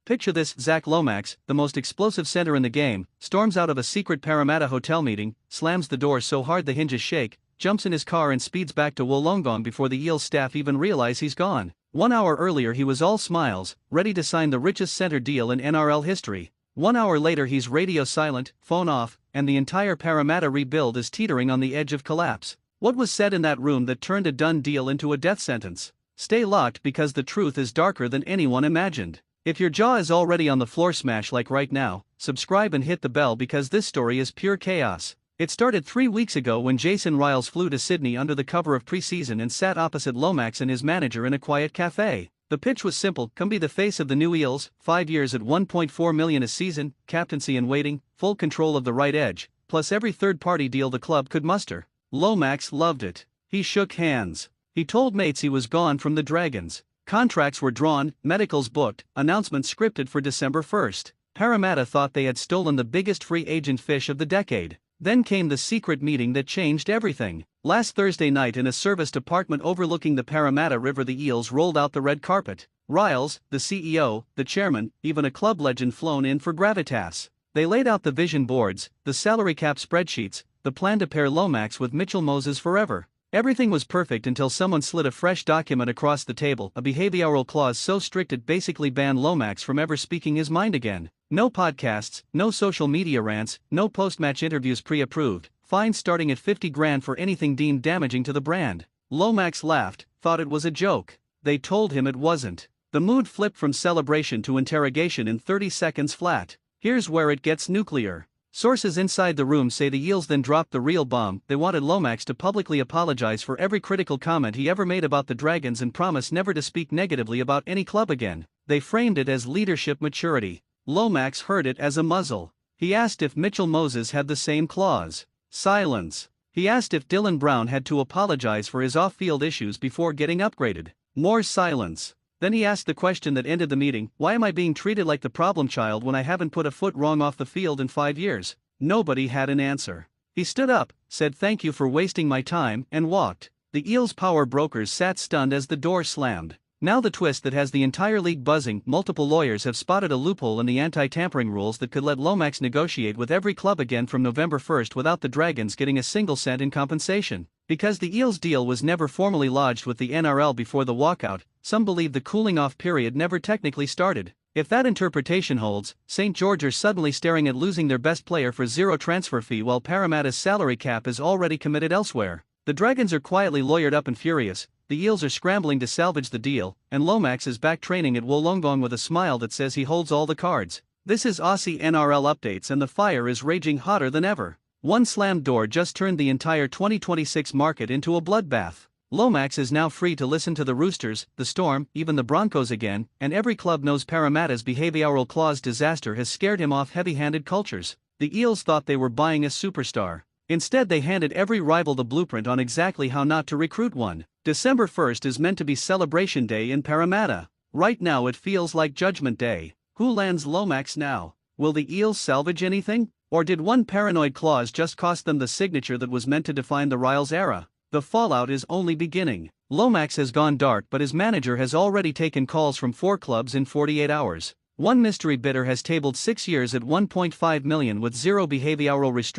Picture this: Zac Lomax, the most explosive center in the game, storms out of a secret Parramatta hotel meeting, slams the door so hard the hinges shake, jumps in his car and speeds back to Wollongong before the Eels staff even realize he's gone. 1 hour earlier he was all smiles, ready to sign the richest center deal in NRL history. 1 hour later he's radio silent, phone off, and the entire Parramatta rebuild is teetering on the edge of collapse. What was said in that room that turned a done deal into a death sentence? Stay locked because the truth is darker than anyone imagined. If your jaw is already on the floor, smash like right now, subscribe and hit the bell because this story is pure chaos. It started 3 weeks ago when Jason Riles flew to Sydney under the cover of preseason and sat opposite Lomax and his manager in a quiet cafe. The pitch was simple: come be the face of the new Eels, 5 years at $1.4 million a season, captaincy in waiting, full control of the right edge, plus every third-party deal the club could muster. Lomax loved it. He shook hands. He told mates he was gone from the Dragons. Contracts were drawn, medicals booked, announcements scripted for December 1st. Parramatta thought they had stolen the biggest free agent fish of the decade. Then came the secret meeting that changed everything. Last Thursday night in a serviced apartment overlooking the Parramatta River, the Eels rolled out the red carpet. Riles, the CEO, the chairman, even a club legend flown in for gravitas. They laid out the vision boards, the salary cap spreadsheets, the plan to pair Lomax with Mitchell Moses forever. Everything was perfect until someone slid a fresh document across the table, a behavioural clause so strict it basically banned Lomax from ever speaking his mind again. No podcasts, no social media rants, no post-match interviews pre-approved, fines starting at $50,000 for anything deemed damaging to the brand. Lomax laughed, thought it was a joke. They told him it wasn't. The mood flipped from celebration to interrogation in 30 seconds flat. Here's where it gets nuclear. Sources inside the room say the Eels then dropped the real bomb. They wanted Lomax to publicly apologize for every critical comment he ever made about the Dragons and promise never to speak negatively about any club again. They framed it as leadership maturity. Lomax heard it as a muzzle. He asked if Mitchell Moses had the same clause. Silence. He asked if Dylan Brown had to apologize for his off-field issues before getting upgraded. More silence. Then he asked the question that ended the meeting: why am I being treated like the problem child when I haven't put a foot wrong off the field in 5 years? Nobody had an answer. He stood up, said thank you for wasting my time, and walked. The Eels power brokers sat stunned as the door slammed. Now the twist that has the entire league buzzing: multiple lawyers have spotted a loophole in the anti-tampering rules that could let Lomax negotiate with every club again from November 1st without the Dragons getting a single cent in compensation. Because the Eels deal was never formally lodged with the NRL before the walkout, some believe the cooling-off period never technically started. If that interpretation holds, St. George are suddenly staring at losing their best player for zero transfer fee while Parramatta's salary cap is already committed elsewhere. The Dragons are quietly lawyered up and furious, the Eels are scrambling to salvage the deal, and Lomax is back training at Wollongong with a smile that says he holds all the cards. This is Aussie NRL Updates, and the fire is raging hotter than ever. One slammed door just turned the entire 2026 market into a bloodbath. Lomax is now free to listen to the Roosters, the Storm, even the Broncos again, and every club knows Parramatta's behavioural clause disaster has scared him off heavy-handed cultures. The Eels thought they were buying a superstar. Instead they handed every rival the blueprint on exactly how not to recruit one. December 1st is meant to be celebration day in Parramatta. Right now it feels like Judgment Day. Who lands Lomax now? Will the Eels salvage anything? Or did one paranoid clause just cost them the signature that was meant to define the Riles era? The fallout is only beginning. Lomax has gone dark, but his manager has already taken calls from 4 clubs in 48 hours. One mystery bidder has tabled 6 years at $1.5 million with zero behavioural restrictions.